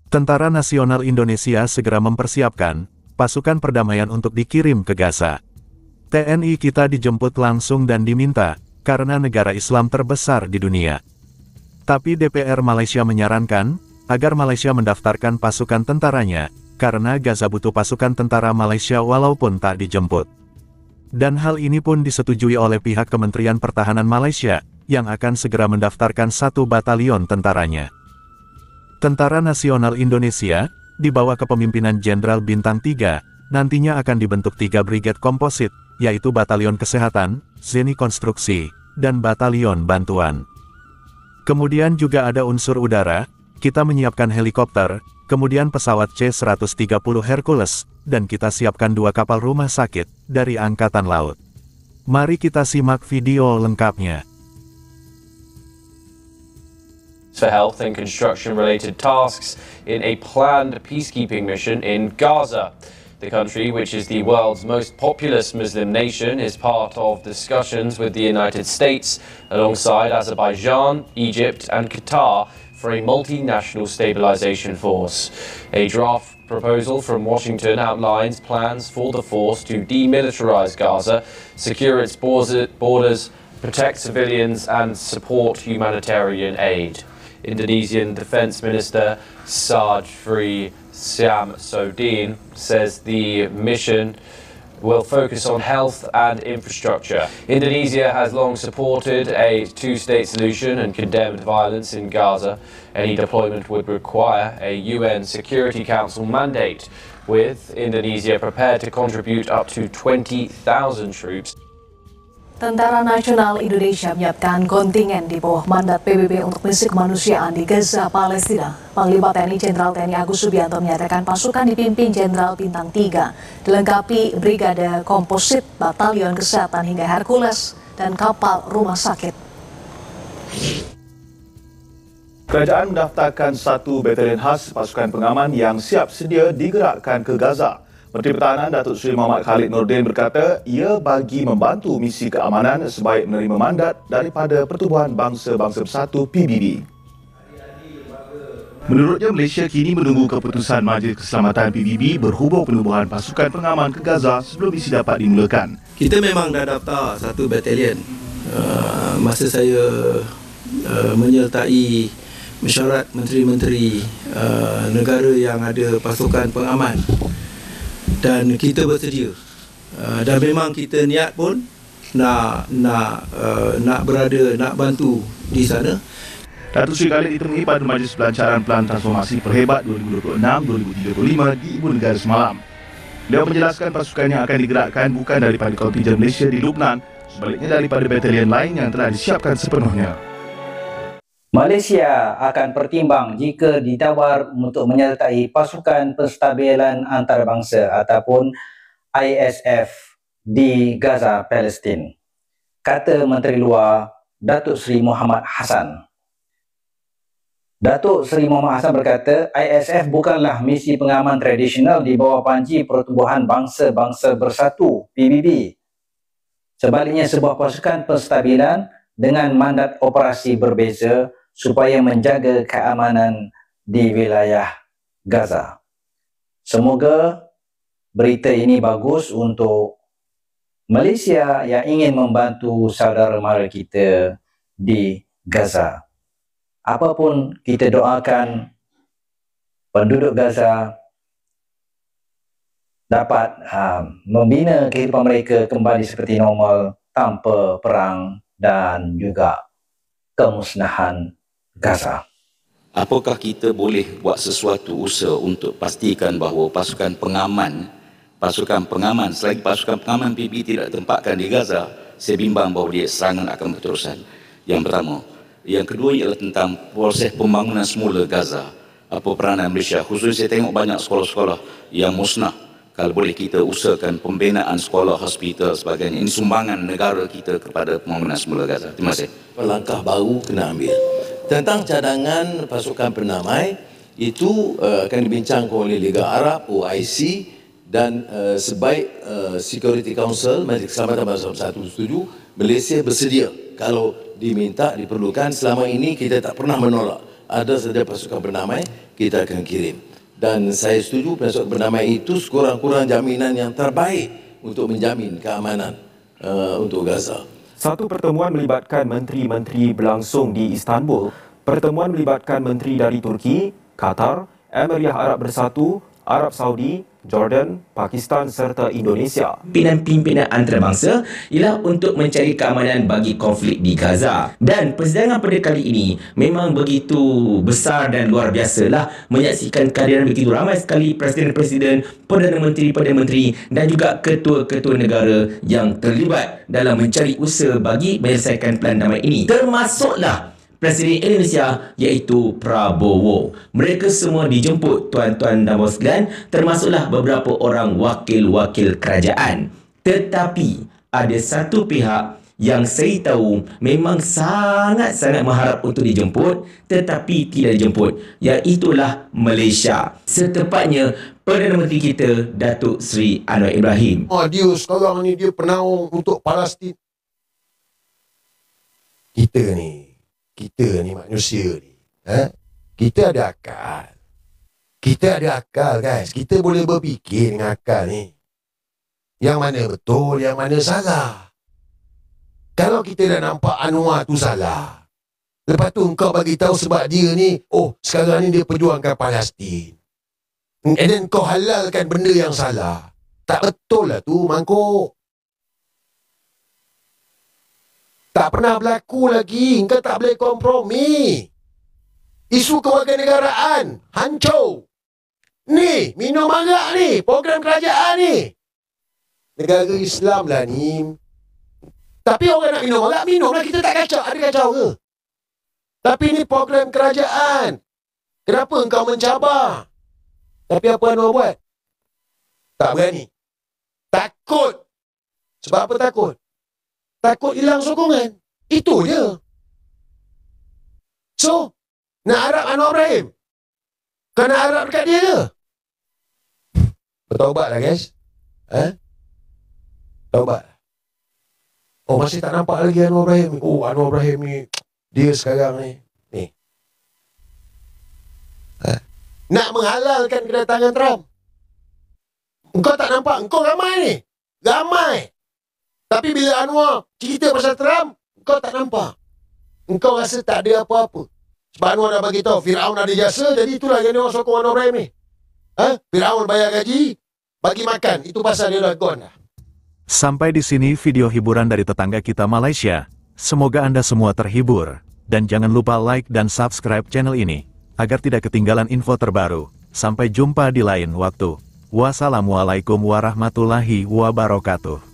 Tentara Nasional Indonesia segera mempersiapkan pasukan perdamaian untuk dikirim ke Gaza. TNI kita dijemput langsung dan diminta, karena negara Islam terbesar di dunia. Tapi DPR Malaysia menyarankan, agar Malaysia mendaftarkan pasukan tentaranya, karena Gaza butuh pasukan tentara Malaysia walaupun tak dijemput. Dan hal ini pun disetujui oleh pihak Kementerian Pertahanan Malaysia, yang akan segera mendaftarkan 1 batalion tentaranya. Tentara Nasional Indonesia, di bawah kepemimpinan Jenderal Bintang 3, nantinya akan dibentuk 3 brigade komposit, yaitu Batalion Kesehatan, Zeni Konstruksi, dan Batalion Bantuan. Kemudian juga ada unsur udara, kita menyiapkan helikopter, kemudian pesawat C-130 Hercules, dan kita siapkan 2 kapal rumah sakit, dari Angkatan Laut. Mari kita simak video lengkapnya. For health and construction-related tasks in a planned peacekeeping mission in Gaza. The country, which is the world's most populous Muslim nation, is part of discussions with the United States, alongside Azerbaijan, Egypt and Qatar, for a multinational stabilization force. A draft proposal from Washington outlines plans for the force to demilitarize Gaza, secure its borders, protect civilians and support humanitarian aid. Indonesian Defence Minister Sajfri Syamsuddin says the mission will focus on health and infrastructure. Indonesia has long supported a two-state solution and condemned violence in Gaza. Any deployment would require a UN Security Council mandate, with Indonesia prepared to contribute up to 20,000 troops. Tentara Nasional Indonesia menyiapkan kontingen di bawah mandat PBB untuk misi kemanusiaan di Gaza, Palestina. Panglima TNI Jenderal TNI Agus Subianto menyatakan pasukan dipimpin Jenderal Bintang 3, dilengkapi brigade komposit, batalion kesehatan hingga Hercules, dan kapal rumah sakit. Kerajaan mendaftarkan 1 batalion khas pasukan pengaman yang siap sedia digerakkan ke Gaza. Menteri Pertahanan Datuk Seri Muhammad Khalid Nordin berkata ia bagi membantu misi keamanan sebaik menerima mandat daripada Pertubuhan Bangsa-Bangsa Bersatu PBB. Menurutnya, Malaysia kini menunggu keputusan Majlis Keselamatan PBB berhubung penubuhan pasukan pengaman ke Gaza sebelum misi dapat dimulakan. Kita memang dah daftar 1 batalion. Masa saya menyertai mesyuarat menteri-menteri negara yang ada pasukan pengaman, dan kita bersedia, dan memang kita niat pun nak berada, nak bantu di sana. Datuk Seri Khalid ditemui pada Majlis Pelancaran Pelan Transformasi Perhebat 2026-2035 di Ibu Negara semalam. Beliau menjelaskan pasukan yang akan digerakkan bukan daripada kontingen Malaysia di Lubnan, sebaliknya daripada batalion lain yang telah disiapkan sepenuhnya. Malaysia akan pertimbang jika ditawar untuk menyertai pasukan penstabilan antarabangsa ataupun ISF di Gaza, Palestin, kata Menteri Luar Datuk Seri Muhammad Hassan. Datuk Seri Muhammad Hassan berkata, ISF bukanlah misi pengaman tradisional di bawah panji Pertubuhan Bangsa-Bangsa Bersatu PBB. Sebaliknya, sebuah pasukan penstabilan dengan mandat operasi berbeza supaya menjaga keamanan di wilayah Gaza. Semoga berita ini bagus untuk Malaysia yang ingin membantu saudara mara kita di Gaza. Apapun kita doakan penduduk Gaza dapat membina kehidupan mereka kembali seperti normal tanpa perang dan juga kemusnahan Gaza. Apakah kita boleh buat sesuatu usaha untuk pastikan bahawa pasukan pengaman, selagi pasukan pengaman PBB tidak ditempatkan di Gaza, saya bimbang bahawa dia serangan akan berterusan. Yang pertama. Yang kedua ialah tentang proses pembangunan semula Gaza. Apa peranan Malaysia? Khususnya saya tengok banyak sekolah-sekolah yang musnah. Kalau boleh kita usahakan pembinaan sekolah, hospital sebagainya. Ini sumbangan negara kita kepada pembangunan semula Gaza. Terima kasih. Langkah baru kena ambil. Tentang cadangan pasukan penamai, itu akan dibincangkan oleh Liga Arab, OIC, dan sebaik Security Council, Majlis Keselamatan Bangsa Bersatu setuju, Malaysia bersedia kalau diminta, diperlukan. Selama ini kita tak pernah menolak ada saja pasukan berdamai, kita akan kirim. Dan saya setuju pasukan berdamai itu sekurang-kurang jaminan yang terbaik untuk menjamin keamanan untuk Gaza. Satu pertemuan melibatkan menteri-menteri berlangsung di Istanbul. Pertemuan melibatkan menteri dari Turki, Qatar, Emirat Arab Bersatu, Arab Saudi, Jordan, Pakistan serta Indonesia. Pimpinan antarabangsa ialah untuk mencari keamanan bagi konflik di Gaza. Dan persidangan pada kali ini memang begitu besar dan luar biasalah, menyaksikan kehadiran begitu ramai sekali presiden-presiden, Perdana Menteri dan juga ketua-ketua negara yang terlibat dalam mencari usaha bagi menyelesaikan pelan damai ini. Termasuklah Presiden Indonesia iaitu Prabowo. Mereka semua dijemput, tuan-tuan dan bos sekalian, termasuklah beberapa orang wakil-wakil kerajaan. Tetapi ada satu pihak yang saya tahu memang sangat-sangat mengharap untuk dijemput tetapi tidak dijemput, iaitulah Malaysia. Setepatnya Perdana Menteri kita Datuk Seri Anwar Ibrahim. Dia sekarang ni dia penaung untuk Palestin. Kita ni manusia ni, kita ada akal. Kita ada akal, guys. Kita boleh berfikir dengan akal ni. Yang mana betul, yang mana salah. Kalau kita dah nampak Anwar tu salah, lepas tu engkau bagi tahu sebab dia ni, sekarang ni dia perjuangkan Palestin. And then kau halalkan benda yang salah. Tak betul lah tu, mangkuk. Tak pernah berlaku lagi. Engkau tak boleh kompromi. Isu kewarganegaraan hancur. Ni, minum arak ni, program kerajaan ni. Negara Islam lah ni. Tapi orang nak minum arak, minum lah. Kita tak kacau. Ada kacau ke? Tapi ni program kerajaan. Kenapa engkau mencabar? Tapi apa Anwar buat? Tak berani. Takut. Sebab apa takut? Takut hilang sokongan. Itu je. So, nak harap Anwar Ibrahim? Kau nak harap dekat dia ke? Bertaubatlah guys. Taubat. Masih tak nampak lagi Anwar Ibrahim. Anwar Ibrahim ni, dia sekarang ni. Nak menghalalkan kedatangan Trump. Engkau tak nampak? Engkau ramai ni. Ramai. Tapi bila Anwar cerita pasal Trump, engkau tak nampak. Engkau rasa tak ada apa-apa. Sebab Anwar dah bagi tahu Firaun ada jasa, jadi itulah yang dia orang sokong Anwar Ibrahim ni. Firaun bayar gaji, bagi makan. Itu pasal dia dah gone dah. Sampai di sini video hiburan dari tetangga kita Malaysia. Semoga Anda semua terhibur. Dan jangan lupa like dan subscribe channel ini, agar tidak ketinggalan info terbaru. Sampai jumpa di lain waktu. Wassalamualaikum warahmatullahi wabarakatuh.